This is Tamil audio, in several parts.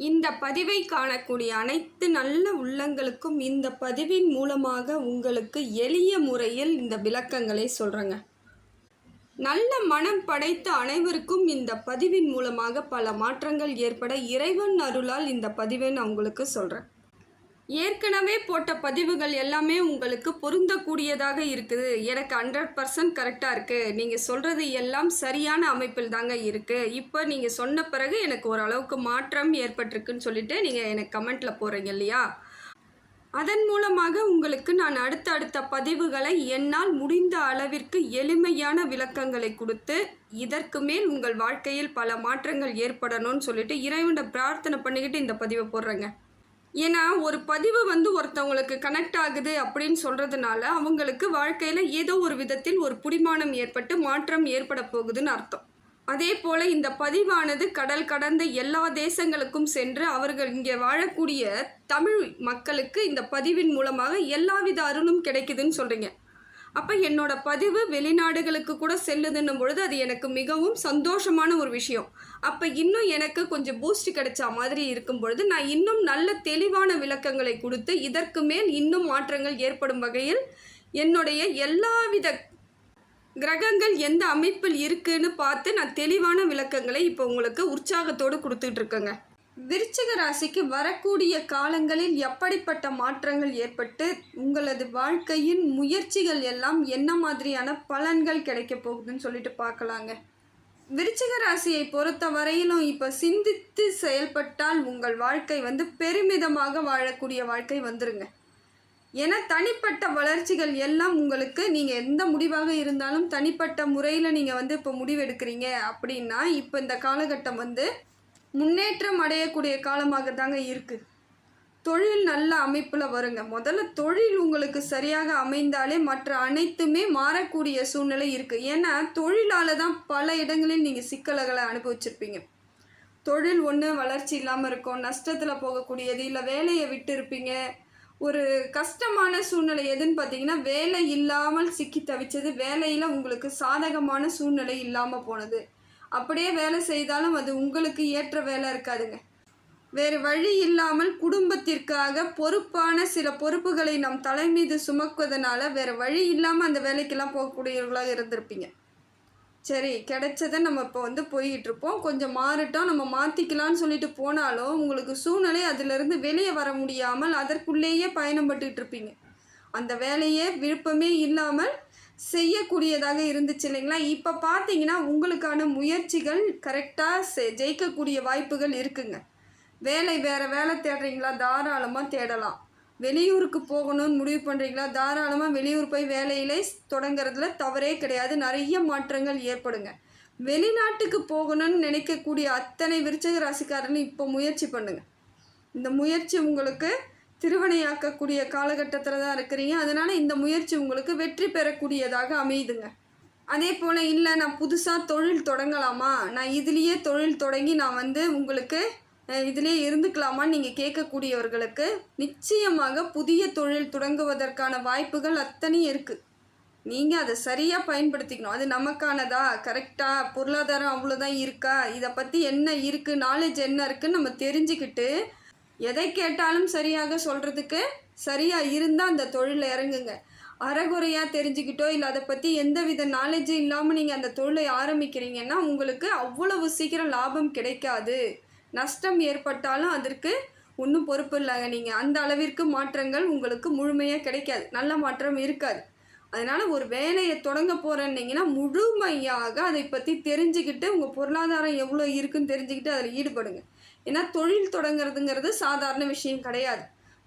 இந்த பதிவை காணக்கூடிய அனைத்து நல்ல உள்ளங்களுக்கும் இந்த பதிவின் மூலமாக உங்களுக்கு எளிய முறையில் இந்த விளக்கங்களை சொல்கிறேங்க. நல்ல மனம் படைத்த அனைவருக்கும் இந்த பதிவின் மூலமாக பல மாற்றங்கள் ஏற்பட இறைவன் அருளால் இந்த பதிவை நான் உங்களுக்கு சொல்கிறேன். ஏற்கனவே போட்ட பதிவுகள் எல்லாமே உங்களுக்கு பொருந்தக்கூடியதாக இருக்குது. எனக்கு 100% கரெக்டாக இருக்குது. நீங்கள் சொல்கிறது எல்லாம் சரியான அமைப்பில் தாங்க இருக்குது. இப்போ நீங்கள் சொன்ன பிறகு எனக்கு ஓரளவுக்கு மாற்றம் ஏற்பட்டிருக்குன்னு சொல்லிட்டு நீங்கள் எனக்கு கமெண்ட்டில் போகிறீங்க இல்லையா? அதன் மூலமாக உங்களுக்கு நான் அடுத்த பதிவுகளை என்னால் முடிந்த அளவிற்கு எளிமையான விளக்கங்களை கொடுத்து இதற்கு மேல் உங்கள் வாழ்க்கையில் பல மாற்றங்கள் ஏற்படணும்னு சொல்லிட்டு இறைவனை பிரார்த்தனை பண்ணிக்கிட்டு இந்த பதிவை போடுறேங்க. ஏன்னா ஒரு பதிவு ஒருத்தவங்களுக்கு கனெக்ட் ஆகுது அப்படின்னு சொல்கிறதுனால அவங்களுக்கு வாழ்க்கையில் ஏதோ ஒரு விதத்தில் ஒரு பிடிமானம் ஏற்பட்டு மாற்றம் ஏற்பட போகுதுன்னு அர்த்தம். அதே போல் இந்த பதிவானது கடல் கடந்த எல்லா தேசங்களுக்கும் சென்று அவர்கள் இங்கே வாழக்கூடிய தமிழ் மக்களுக்கு இந்த பதிவின் மூலமாக எல்லாவித அருளும் கிடைக்குதுன்னு சொல்கிறீங்க. அப்போ என்னோட பதிவு வெளிநாடுகளுக்கு கூட செல்லுதுன்னும் பொழுது அது எனக்கு மிகவும் சந்தோஷமான ஒரு விஷயம். அப்போ இன்னும் எனக்கு கொஞ்சம் பூஸ்ட் கிடைச்சா மாதிரி இருக்கும் பொழுது நான் இன்னும் நல்ல தெளிவான விளக்கங்களை கொடுத்து இதற்கு மேல் இன்னும் மாற்றங்கள் ஏற்படும் வகையில் என்னுடைய எல்லாவித கிரகங்கள் எந்த அமைப்பில் இருக்குன்னு பார்த்து நான் தெளிவான விளக்கங்களை இப்போ உங்களுக்கு உற்சாகத்தோடு கொடுத்துட்டு இருக்கேங்க. விருச்சிக ராசிக்கு வரக்கூடிய காலங்களில் எப்படிப்பட்ட மாற்றங்கள் ஏற்பட்டு உங்களது வாழ்க்கையின் முயற்சிகள் எல்லாம் என்ன மாதிரியான பலன்கள் கிடைக்க போகுதுன்னு சொல்லிட்டு பார்க்கலாங்க. விருச்சிக ராசியை பொறுத்த வரையிலும் இப்போ சிந்தித்து செயல்பட்டால் உங்கள் வாழ்க்கை பெருமிதமாக வாழக்கூடிய வாழ்க்கை வந்துருங்க. ஏன்னா தனிப்பட்ட வளர்ச்சிகள் எல்லாம் உங்களுக்கு நீங்கள் எந்த முடிவாக இருந்தாலும் தனிப்பட்ட முறையில் நீங்கள் இப்போ முடிவெடுக்கிறீங்க அப்படின்னா இப்போ இந்த காலகட்டம் முன்னேற்றம் அடையக்கூடிய காலமாக தாங்க இருக்குது. தொழில் நல்ல அமைப்பில் வருங்க. முதல்ல தொழில் உங்களுக்கு சரியாக அமைந்தாலே மற்ற அனைத்துமே மாறக்கூடிய சூழ்நிலை இருக்குது. ஏன்னா தொழிலால் தான் பல இடங்களில் நீங்கள் சிக்கல்களை அனுபவிச்சிருப்பீங்க. தொழில் ஒன்று வளர்ச்சி இல்லாமல் இருக்கும், நஷ்டத்தில் போகக்கூடியது, இல்லை வேலையை விட்டு இருப்பீங்க. ஒரு கஷ்டமான சூழ்நிலை எதுன்னு பார்த்தீங்கன்னா வேலை இல்லாமல் சிக்கி தவிச்சது, வேலையில் உங்களுக்கு சாதகமான சூழ்நிலை இல்லாமல் போனது. அப்படியே வேலை செய்தாலும் அது உங்களுக்கு ஏற்ற வேலை இருக்காதுங்க. வேறு வழி இல்லாமல் குடும்பத்திற்காக பொறுப்பான சில பொறுப்புகளை நம் தலை மீது சுமக்குவதனால வேறு வழி இல்லாமல் அந்த வேலைக்கெல்லாம் போகக்கூடியவர்களாக இருந்திருப்பீங்க. சரி, கிடைச்சதை நம்ம இப்போ போய்கிட்டு இருப்போம், கொஞ்சம் மாறிட்டோம், நம்ம மாற்றிக்கலான்னு சொல்லிட்டு போனாலும் உங்களுக்கு சூழ்நிலை அதிலிருந்து வெளியே வர முடியாமல் அதற்குள்ளேயே பயணம் பட்டுக்கிட்டு இருப்பீங்க. அந்த வேலையே விருப்பமே இல்லாமல் செய்யக்கூடியதாக இருந்துச்சு இல்லைங்களா? இப்போ பார்த்தீங்கன்னா உங்களுக்கான முயற்சிகள் கரெக்டாக ஜெயிக்கக்கூடிய வாய்ப்புகள் இருக்குங்க. வேறு வேலை தேடுறீங்களா? தாராளமாக தேடலாம். வெளியூருக்கு போகணும்னு முடிவு பண்ணுறீங்களா? தாராளமாக வெளியூர் போய் வேலையிலே தொடங்கிறதுல தவறே கிடையாது. நிறைய மாற்றங்கள் ஏற்படுங்க. வெளிநாட்டுக்கு போகணும்னு நினைக்கக்கூடிய அத்தனை விருச்சிக ராசிக்காரர்களும் இப்போ முயற்சி பண்ணுங்கள். இந்த முயற்சி உங்களுக்கு திருவினையாக்கக்கூடிய காலகட்டத்தில் தான் இருக்கிறீங்க. அதனால் இந்த முயற்சி உங்களுக்கு வெற்றி பெறக்கூடியதாக அமையுதுங்க. அதே போல் இல்லை நான் புதுசாக தொழில் தொடங்கலாமா, நான் இதுலேயே தொழில் தொடங்கி நான் உங்களுக்கு இதிலே இருந்துக்கலாமான்னு நீங்கள் கேட்கக்கூடியவர்களுக்கு நிச்சயமாக புதிய தொழில் தொடங்குவதற்கான வாய்ப்புகள் அத்தனையும் இருக்குது. நீங்கள் அதை சரியாக பயன்படுத்திக்கணும். அது நமக்கானதா, கரெக்டாக பொருளாதாரம் அவ்வளோதான் இருக்கா, இதை பற்றி என்ன இருக்குது, நாலேஜ் என்ன இருக்குதுன்னு நம்ம தெரிஞ்சுக்கிட்டு எதை கேட்டாலும் சரியாக சொல்கிறதுக்கு சரியாக இருந்தால் அந்த தொழிலில் இறங்குங்க. அறகுறையாக தெரிஞ்சுக்கிட்டோ இல்லை அதை பற்றி எந்தவித நாலேஜும் இல்லாமல் நீங்கள் அந்த தொழிலை ஆரம்பிக்கிறீங்கன்னா உங்களுக்கு அவ்வளவு சீக்கிரம் லாபம் கிடைக்காது. நஷ்டம் ஏற்பட்டாலும் அதற்கு ஒன்றும் பொறுப்பு இல்லைங்க. நீங்கள் அந்த அளவிற்கு மாற்றங்கள் உங்களுக்கு முழுமையாக கிடைக்காது, நல்ல மாற்றம் இருக்காது. அதனால் ஒரு வேலையை தொடங்க போகிறேன்னீங்கன்னா முழுமையாக அதை பற்றி தெரிஞ்சுக்கிட்டு உங்கள் பொருளாதாரம் எவ்வளோ இருக்குன்னு தெரிஞ்சுக்கிட்டு அதில் ஈடுபடுங்க. ஏன்னா தொழில் தொடங்குறதுங்கிறது சாதாரண விஷயம் கிடையாது.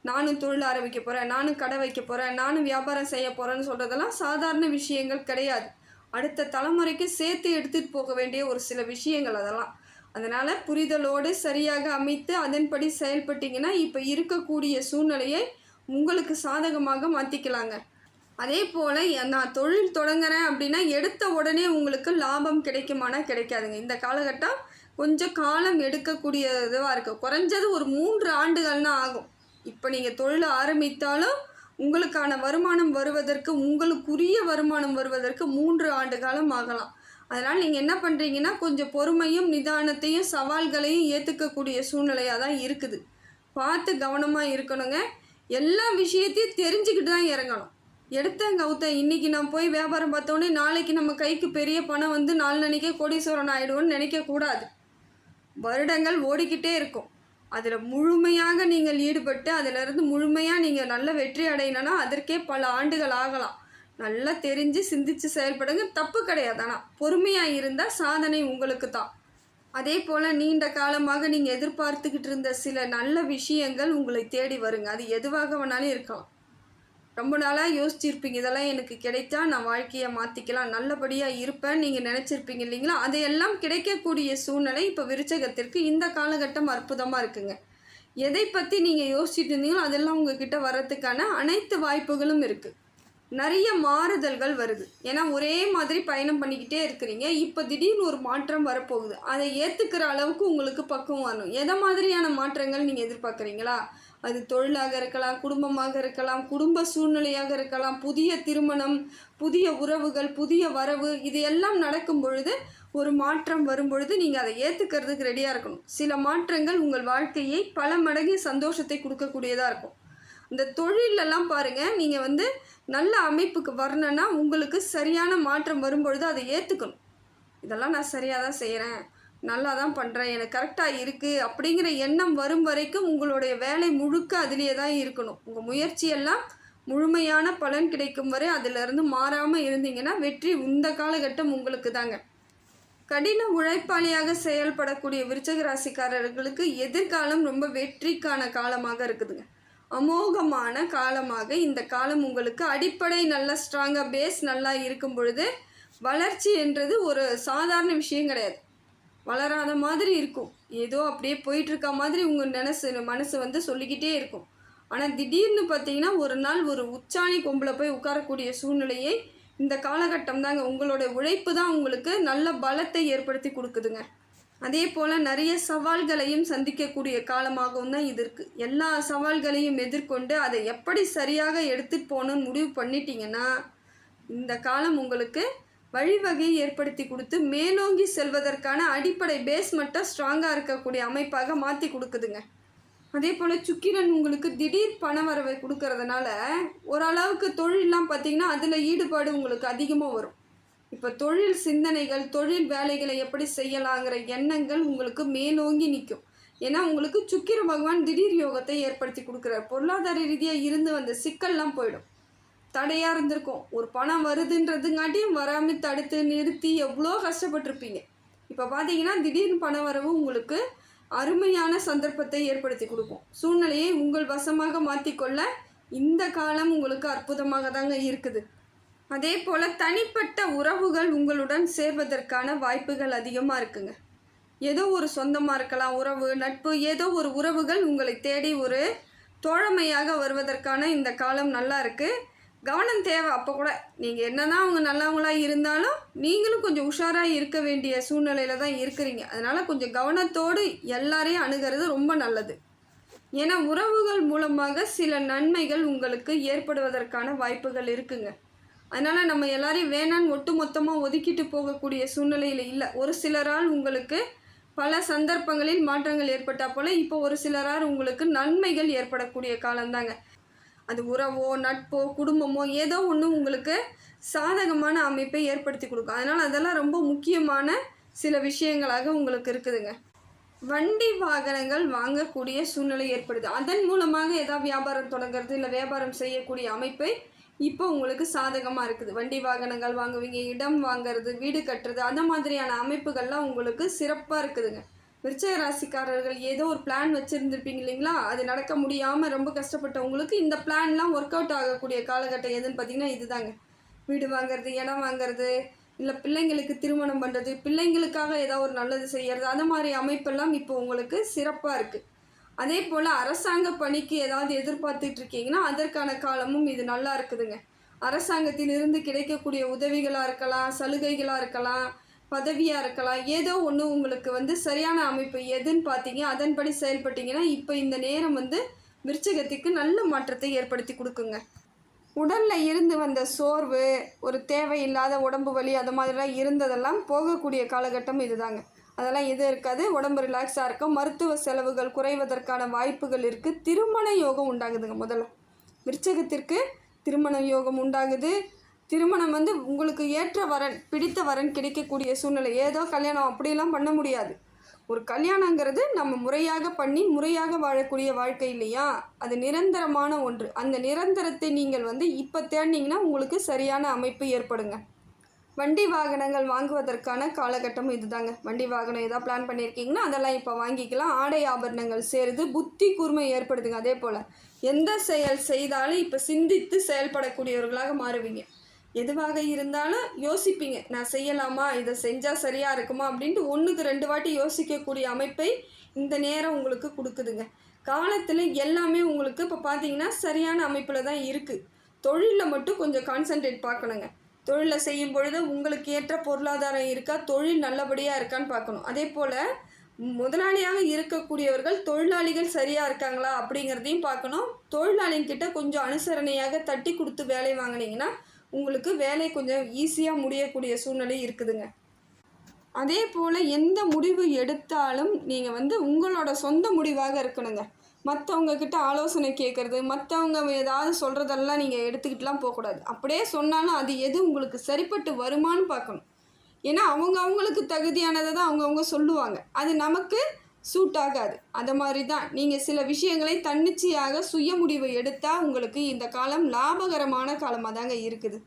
நானும் தொழில் ஆரம்பிக்க போகிறேன், நானும் கடை வைக்க போகிறேன், நானும் வியாபாரம் செய்ய போகிறேன்னு சொல்கிறதெல்லாம் சாதாரண விஷயங்கள் கிடையாது. அடுத்த தலைமுறைக்கு சேர்த்து எடுத்துகிட்டு போக வேண்டிய ஒரு சில விஷயங்கள் அதெல்லாம். அதனால் புரிதலோடு சரியாக அமைத்து அதன்படி செயல்பட்டிங்கன்னா இப்போ இருக்கக்கூடிய சூழ்நிலையை உங்களுக்கு சாதகமாக மாற்றிக்கலாங்க. அதே போல் நான் தொழில் தொடங்குறேன் அப்படின்னா எடுத்த உடனே உங்களுக்கு லாபம் கிடைக்குமானா கிடைக்காதுங்க. இந்த காலகட்டம் கொஞ்சம் காலம் எடுக்கக்கூடியதுவாக இருக்குது. குறைஞ்சது ஒரு 3 ஆண்டுகள்னா ஆகும். இப்போ நீங்கள் தொழில் ஆரம்பித்தாலும் உங்களுக்கான வருமானம் வருவதற்கு, உங்களுக்குரிய வருமானம் வருவதற்கு 3 ஆண்டு காலம் ஆகலாம். அதனால் நீங்கள் என்ன பண்ணுறீங்கன்னா கொஞ்சம் பொறுமையும் நிதானத்தையும் சவால்களையும் ஏற்றுக்கக்கூடிய சூழ்நிலையாக தான் இருக்குது. பார்த்து கவனமாக இருக்கணுங்க. எல்லா விஷயத்தையும் தெரிஞ்சுக்கிட்டு தான் இறங்கணும். எடுத்தேன் கவுத்தேன் இன்றைக்கி நான் போய் வியாபாரம் பார்த்தோன்னே நாளைக்கு நம்ம கைக்கு பெரிய பணம் வந்து நாளன்னைக்கே கோடீஸ்வரன் ஆகிடுவோன்னு நினைக்கக்கூடாது. வருடங்கள் ஓடிக்கிட்டே இருக்கும். அதில் முழுமையாக நீங்கள் ஈடுபட்டு அதிலிருந்து முழுமையாக நீங்கள் நல்ல வெற்றி அடையணும்னா அதற்கே பல ஆண்டுகள் ஆகலாம். நல்லா தெரிஞ்சு சிந்திச்சு செயல்படுங்க, தப்பு கிடையாது. ஆனால் பொறுமையாக இருந்தால் சாதனை உங்களுக்கு தான். அதே போல் நீண்ட காலமாக நீங்கள் எதிர்பார்த்துக்கிட்டு இருந்த சில நல்ல விஷயங்கள் உங்களை தேடி வருங்க. அது எதுவாக வேணாலும் இருக்கலாம். ரொம்ப நாளாக யோசிச்சிருப்பீங்க, இதெல்லாம் எனக்கு கிடைத்தா நான் வாழ்க்கையை மாற்றிக்கலாம், நல்லபடியாக இருப்பேன் நீங்கள் நினச்சிருப்பீங்க இல்லைங்களா? அதையெல்லாம் கிடைக்கக்கூடிய சூழ்நிலை இப்போ விருச்சகத்திற்கு இந்த காலகட்டம் அற்புதமாக இருக்குங்க. எதை பற்றி நீங்கள் யோசிச்சுட்டு இருந்தீங்களோ அதெல்லாம் உங்ககிட்ட வர்றதுக்கான அனைத்து வாய்ப்புகளும் இருக்குது. நிறைய மாறுதல்கள் வருது. ஏன்னா ஒரே மாதிரி பயணம் பண்ணிக்கிட்டே இருக்கிறீங்க. இப்போ திடீர்னு ஒரு மாற்றம் வரப்போகுது. அதை ஏற்றுக்கிற அளவுக்கு உங்களுக்கு பக்குவம் வரணும். எதை மாதிரியான மாற்றங்கள் நீங்கள் எதிர்பார்க்குறீங்களா? அது தொழிலாக இருக்கலாம், குடும்பமாக இருக்கலாம், குடும்ப சூழ்நிலையாக இருக்கலாம், புதிய திருமணம், புதிய உறவுகள், புதிய வரவு, இது எல்லாம் நடக்கும் பொழுது ஒரு மாற்றம் வரும் பொழுது நீங்கள் அதை ஏற்றுக்கிறதுக்கு ரெடியாக இருக்கணும். சில மாற்றங்கள் உங்கள் வாழ்க்கையை பல மடங்கு சந்தோஷத்தை கொடுக்கக்கூடியதாக இருக்கும். இந்த தொழிலெல்லாம் பாருங்கள், நீங்கள் வந்து நல்ல அமைப்புக்கு வரணுன்னா உங்களுக்கு சரியான மாற்றம் வரும்பொழுது அதை ஏற்றுக்கணும். இதெல்லாம் நான் சரியாக தான் செய்கிறேன், நல்லா தான் பண்ணுறேன், எனக்கு கரெக்டாக இருக்குது அப்படிங்கிற எண்ணம் வரும் வரைக்கும் உங்களுடைய வேலை முழுக்க அதிலேயே தான் இருக்கணும். உங்கள் முயற்சியெல்லாம் முழுமையான பலன் கிடைக்கும் வரை அதிலிருந்து மாறாமல் இருந்தீங்கன்னா வெற்றி இந்த காலகட்டம் உங்களுக்கு தாங்க. கடின உழைப்பாளியாக செயல்படக்கூடிய விருச்சிக ராசிக்காரர்களுக்கு எதிர்காலம் ரொம்ப வெற்றிக்கான காலமாக இருக்குதுங்க. அமோகமான காலமாக இந்த காலம் உங்களுக்கு அடிப்படை நல்லா ஸ்ட்ராங்காக பேஸ் நல்லா இருக்கும் பொழுது வளர்ச்சி என்றது ஒரு சாதாரண விஷயம் கிடையாது. வளராத மாதிரி இருக்கும், ஏதோ அப்படியே போயிட்டுருக்க மாதிரி உங்கள் மனசு வந்து சொல்லிக்கிட்டே இருக்கும். ஆனால் திடீர்னு பார்த்தீங்கன்னா ஒரு நாள் ஒரு உச்சாணி கொம்பில் போய் உட்காரக்கூடிய சூழ்நிலையை இந்த காலகட்டம் தாங்க. உங்களோட உழைப்பு தான் உங்களுக்கு நல்ல பலத்தை ஏற்படுத்தி கொடுக்குதுங்க. அதே போல் நிறைய சவால்களையும் சந்திக்கக்கூடிய காலமாகவும் தான் இது இருக்குது. எல்லா சவால்களையும் எதிர்கொண்டு அதை எப்படி சரியாக எடுத்துகிட்டு போகணுன்னு முடிவு பண்ணிட்டீங்கன்னா இந்த காலம் உங்களுக்கு வழிவகையை ஏற்படுத்தி கொடுத்து மேலோங்கி செல்வதற்கான அடிப்படை பேஸ் மட்டும் ஸ்ட்ராங்காக இருக்கக்கூடிய அமைப்பாக மாற்றி கொடுக்குதுங்க. அதே போல் சுக்கிரன் உங்களுக்கு திடீர் பண வரவை கொடுக்கறதுனால ஓரளவுக்கு தொழிலெலாம் பார்த்திங்கன்னா அதில் ஈடுபாடு உங்களுக்கு அதிகமாக வரும். இப்போ தொழில் சிந்தனைகள், தொழில் வேலைகளை எப்படி செய்யலாங்கிற எண்ணங்கள் உங்களுக்கு மேலோங்கி நிற்கும். ஏன்னா உங்களுக்கு சுக்கிர பகவான் திடீர் யோகத்தை ஏற்படுத்தி கொடுக்குறார். பொருளாதார ரீதியாக இருந்து வந்த சிக்கல்லாம் போயிடும். தடையாக இருந்திருக்கும், ஒரு பணம் வருதுன்றதுங்காட்டியும் வராமல் தடுத்து நிறுத்தி எவ்வளோ கஷ்டப்பட்டிருப்பீங்க. இப்போ பார்த்தீங்கன்னா திடீர்னு பண வரவு உங்களுக்கு அருமையான சந்தர்ப்பத்தை ஏற்படுத்தி கொடுக்கும். சூழ்நிலையை உங்கள் வசமாக மாற்றிக்கொள்ள இந்த காலம் உங்களுக்கு அற்புதமாக தாங்க இருக்குது. அதே போல் தனிப்பட்ட உறவுகள் உங்களுடன் சேர்வதற்கான வாய்ப்புகள் அதிகமாக இருக்குங்க. ஏதோ ஒரு சொந்தமாக இருக்கலாம், உறவு, நட்பு, ஏதோ ஒரு உறவுகள் உங்களை தேடி ஒரு தோழமையாக வருவதற்கான இந்த காலம் நல்லா இருக்குது. கவனம் தேவை. அப்போ கூட நீங்கள் என்ன தான் அவங்க நல்லவங்களாக இருந்தாலும் நீங்களும் கொஞ்சம் உஷாராக இருக்க வேண்டிய சூழ்நிலையில் தான் இருக்கிறீங்க. அதனால் கொஞ்சம் கவனத்தோடு எல்லாரையும் அணுகிறது ரொம்ப நல்லது. ஏன்னா உறவுகள் மூலமாக சில நன்மைகள் உங்களுக்கு ஏற்படுவதற்கான வாய்ப்புகள் இருக்குங்க. அதனால் நம்ம எல்லாரையும் வேணான்னு ஒட்டு மொத்தமாக ஒதுக்கிட்டு போகக்கூடிய சூழ்நிலையில் இல்லை. ஒரு சிலரால் உங்களுக்கு பல சந்தர்ப்பங்களில் மாற்றங்கள் ஏற்பட்டால் போல் இப்போ ஒரு சிலரால் உங்களுக்கு நன்மைகள் ஏற்படக்கூடிய காலம்தாங்க. அது உறவோ, நட்போ, குடும்பமோ ஏதோ ஒன்று உங்களுக்கு சாதகமான அமைப்பை ஏற்படுத்தி கொடுக்கும். அதனால் அதெல்லாம் ரொம்ப முக்கியமான சில விஷயங்களாக உங்களுக்கு இருக்குதுங்க. வண்டி வாகனங்கள் வாங்கக்கூடிய சூழ்நிலை ஏற்படுது. அதன் மூலமாக ஏதாவது வியாபாரம் தொடங்குறது இல்லை வியாபாரம் செய்யக்கூடிய அமைப்பை இப்போ உங்களுக்கு சாதகமாக இருக்குது. வண்டி வாகனங்கள் வாங்குவீங்க, இடம் வாங்கிறது, வீடு கட்டுறது, அந்த மாதிரியான அமைப்புகள்லாம் உங்களுக்கு சிறப்பாக இருக்குதுங்க. விருச்சிக ராசிக்காரர்கள் ஏதோ ஒரு பிளான் வச்சுருந்துருப்பீங்க இல்லைங்களா, அது நடக்க முடியாமல் ரொம்ப கஷ்டப்பட்டவங்களுக்கு இந்த பிளான்லாம் ஒர்க் அவுட் ஆகக்கூடிய காலகட்டம் எதுன்னு பார்த்திங்கன்னா இதுதாங்க. வீடு வாங்கிறது, இடம் வாங்கிறது, இல்லை பிள்ளைங்களுக்கு திருமணம் பண்ணுறது, பிள்ளைங்களுக்காக ஏதாவது ஒரு நல்லது செய்கிறது, அந்த மாதிரி அமைப்பெல்லாம் இப்போ உங்களுக்கு சிறப்பாக இருக்குது. அதே போல் அரசாங்க பணிக்கு ஏதாவது எதிர்பார்த்துட்டு இருக்கீங்கன்னா அதற்கான காலமும் இது நல்லா இருக்குதுங்க. அரசாங்கத்திலிருந்து கிடைக்கக்கூடிய உதவிகளாக இருக்கலாம், சலுகைகளாக இருக்கலாம், பதவியாக இருக்கலாம், ஏதோ ஒன்று உங்களுக்கு சரியான அமைப்பு எதுன்னு பார்த்தீங்க அதன்படி செயல்பட்டீங்கன்னா இப்போ இந்த நேரம் விருச்சிகத்துக்கு நல்ல மாற்றத்தை ஏற்படுத்தி கொடுக்குங்க. உடலில் இருந்து வந்த சோர்வு, ஒரு தேவையில்லாத உடம்பு வலி அது மாதிரிலாம் இருந்ததெல்லாம் போகக்கூடிய காலகட்டம் இதுதாங்க. அதெல்லாம் எதுவும் இருக்காது. உடம்பு ரிலாக்ஸாக இருக்கும். மருத்துவ செலவுகள் குறைவதற்கான வாய்ப்புகள் இருக்குது. திருமண யோகம் உண்டாகுதுங்க. முதல்ல விருச்சகத்திற்கு திருமண யோகம் உண்டாகுது. திருமணம் உங்களுக்கு ஏற்ற வரன், பிடித்த வரன் கிடைக்கக்கூடிய சூழ்நிலை. ஏதோ கல்யாணம் அப்படிலாம் பண்ண முடியாது. ஒரு கல்யாணங்கிறது நம்ம முறையாக பண்ணி முறையாக வாழக்கூடிய வாழ்க்கை இல்லையா? அது நிரந்தரமான ஒன்று. அந்த நிரந்தரத்தை நீங்கள் இப்போ தேடினீங்கன்னா உங்களுக்கு சரியான அமைப்பு ஏற்படுங்க. வண்டி வாகனங்கள் வாங்குவதற்கான காலகட்டம் இதுதாங்க. வண்டி வாகனம் ஏதாவது பிளான் பண்ணியிருக்கீங்கன்னா அதெல்லாம் இப்போ வாங்கிக்கலாம். ஆடை ஆபரணங்கள் சேருது. புத்தி கூர்மை ஏற்படுதுங்க. அதே போல் எந்த செயல் செய்தாலும் இப்போ சிந்தித்து செயல்படக்கூடியவர்களாக மாறுவீங்க. எதுவாக இருந்தாலும் யோசிப்பீங்க, நான் செய்யலாமா, இதை செஞ்சால் சரியாக இருக்குமா அப்படின்ட்டு 1க்கு 2 வாட்டி யோசிக்கக்கூடிய அமைப்பை இந்த நேரம் உங்களுக்கு கொடுக்குதுங்க. காலத்தில் எல்லாமே உங்களுக்கு இப்போ பார்த்தீங்கன்னா சரியான அமைப்பில் தான் இருக்குது. தொழிலில் மட்டும் கொஞ்சம் கான்சன்ட்ரேட் பார்க்கணுங்க. தொழிலில் செய்யும் பொழுது உங்களுக்கு ஏற்ற பொருளாதாரம் இருக்கா, தொழில் நல்லபடியாக இருக்கான்னு பார்க்கணும். அதே போல் முதலாளியாக இருக்கக்கூடியவர்கள் தொழிலாளிகள் சரியாக இருக்காங்களா அப்படிங்கிறதையும் பார்க்கணும். தொழிலாளிங்கிட்ட கொஞ்சம் அனுசரணையாக தட்டி கொடுத்து வேலை வாங்கினீங்கன்னா உங்களுக்கு வேலை கொஞ்சம் ஈஸியாக முடியக்கூடிய சூழ்நிலை இருக்குதுங்க. அதே போல் எந்த முடிவு எடுத்தாலும் நீங்கள் உங்களோட சொந்த முடிவாக இருக்கணுங்க. மற்றவங்கக்கிட்ட ஆலோசனை கேட்குறது, மற்றவங்க ஏதாவது சொல்கிறதெல்லாம் நீங்கள் எடுத்துக்கிட்டுலாம் போகக்கூடாது. அப்படியே சொன்னாலும் அது எது உங்களுக்கு சரிப்பட்டு வருமானு பார்க்கணும். ஏன்னா அவங்களுக்கு தகுதியானதை தான் அவங்கவுங்க சொல்லுவாங்க. அது நமக்கு சூட் ஆகாது. அதை மாதிரி தான் நீங்கள் சில விஷயங்களை தன்னிச்சையாக சுய முடிவு எடுத்தால் உங்களுக்கு இந்த காலம் லாபகரமான காலமாக தாங்க இருக்குது.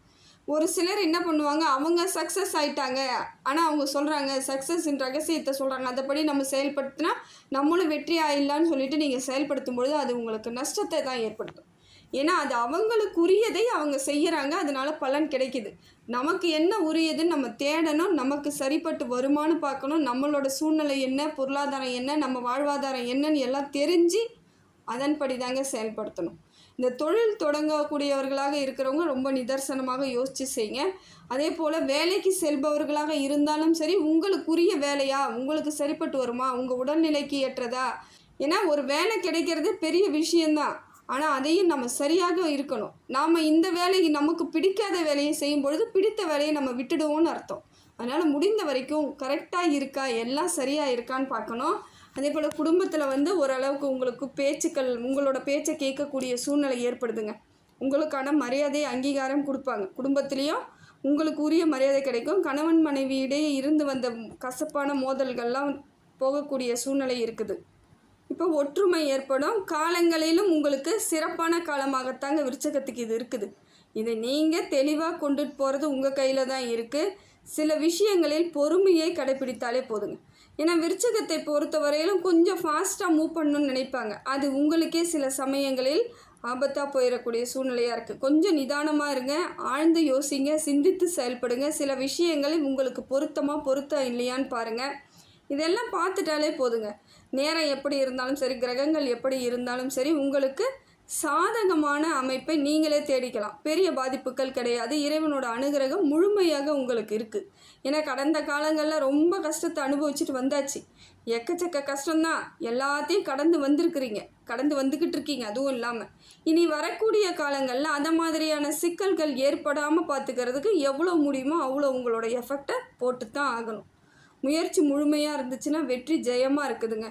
ஒரு சிலர் என்ன பண்ணுவாங்க, அவங்க சக்ஸஸ் ஆகிட்டாங்க, ஆனால் அவங்க சொல்கிறாங்க சக்ஸஸின் ரகசியத்தை சொல்கிறாங்க, அதைப்படி நம்ம செயல்படுத்தினா நம்மளும் வெற்றி ஆயிடலான்னு சொல்லிட்டு நீங்கள் செயல்படுத்தும் பொழுது அது உங்களுக்கு நஷ்டத்தை தான் ஏற்படுத்தும். ஏன்னா அது அவங்களுக்குரியதை அவங்க செய்கிறாங்க, அதனால பலன் கிடைக்கிது. நமக்கு என்ன உரியதுன்னு நம்ம தேடணும். நமக்கு சரிப்பட்டு வருமானு பார்க்கணும். நம்மளோட சூழ்நிலை என்ன, பொருளாதாரம் என்ன, நம்ம வாழ்வாதாரம் என்னன்னு எல்லாம் தெரிஞ்சு அதன்படி தாங்க செயல்படுத்தணும். இந்த தொழில் தொடங்கக்கூடியவர்களாக இருக்கிறவங்க ரொம்ப நிதர்சனமாக யோசித்து செய்யுங்க. அதே போல் வேலைக்கு செல்பவர்களாக இருந்தாலும் சரி, உங்களுக்குரிய வேலையா, உங்களுக்கு சரிப்பட்டு வருமா, உங்கள் உடல்நிலைக்கு ஏற்றதா. ஏன்னா ஒரு வேலை கிடைக்கிறது பெரிய விஷயந்தான், ஆனால் அதையும் நம்ம சரியாக இருக்கணும். நாம் இந்த வேலைக்கு நமக்கு பிடிக்காத வேலையை செய்யும் பொழுது பிடித்த வேலையை நம்ம விட்டுடுவோம்னு அர்த்தம். அதனால் முடிந்த வரைக்கும் கரெக்டாக இருக்கா, எல்லாம் சரியாக இருக்கான்னு பார்க்கணும். அதே போல் குடும்பத்தில் ஓரளவுக்கு உங்களுக்கு பேச்சுக்கள், உங்களோட பேச்சை கேட்கக்கூடிய சூழ்நிலை ஏற்படுதுங்க. உங்களுக்கான மரியாதை அங்கீகாரம் கொடுப்பாங்க. குடும்பத்துலேயும் உங்களுக்கு உரிய மரியாதை கிடைக்கும். கணவன் மனைவியிடையே இருந்து வந்த கசப்பான மோதல்கள்லாம் போகக்கூடிய சூழ்நிலை இருக்குது. இப்போ ஒற்றுமை ஏற்படும். காலங்களிலும் உங்களுக்கு சிறப்பான காலமாகத்தாங்க விருச்சகத்துக்கு இது இருக்குது. இதை நீங்கள் தெளிவாக கொண்டுட்டு போகிறது உங்கள் கையில் தான் இருக்குது. சில விஷயங்களில் பொறுமையை கடைப்பிடித்தாலே போதுங்க. ஏன்னா விருச்சகத்தை பொறுத்தவரையிலும் கொஞ்சம் ஃபாஸ்ட்டாக மூவ் பண்ணணும்னு நினைப்பாங்க. அது உங்களுக்கே சில சமயங்களில் ஆபத்தாக போயிடக்கூடிய சூழ்நிலையாக இருக்குது. கொஞ்சம் நிதானமாக இருங்க, ஆழ்ந்து யோசிங்க, சிந்தித்து செயல்படுங்க. சில விஷயங்களில் உங்களுக்கு பொருத்தம் இல்லையான்னு பாருங்கள். இதெல்லாம் பார்த்துட்டாலே போதுங்க. நேரம் எப்படி இருந்தாலும் சரி, கிரகங்கள் எப்படி இருந்தாலும் சரி, உங்களுக்கு சாதகமான அமைப்பை நீங்களே தேடிக்கலாம். பெரிய பாதிப்புகள் கிடையாது. இறைவனோட அனுகிரகம் முழுமையாக உங்களுக்கு இருக்குது. ஏன்னா கடந்த காலங்களில் ரொம்ப கஷ்டத்தை அனுபவிச்சுட்டு வந்தாச்சு. எக்கச்சக்க கஷ்டம்தான். எல்லாத்தையும் கடந்து வந்துக்கிட்டு இருக்கீங்க. அதுவும் இல்லாமல் இனி வரக்கூடிய காலங்களில் அந்த மாதிரியான சிக்கல்கள் ஏற்படாமல் பார்த்துக்கிறதுக்கு எவ்வளோ முடியுமோ அவ்வளோ உங்களோட எஃபெக்டை போட்டு தான் ஆகணும். முயற்சி முழுமையாக இருந்துச்சுன்னா வெற்றி ஜெயமாக இருக்குதுங்க.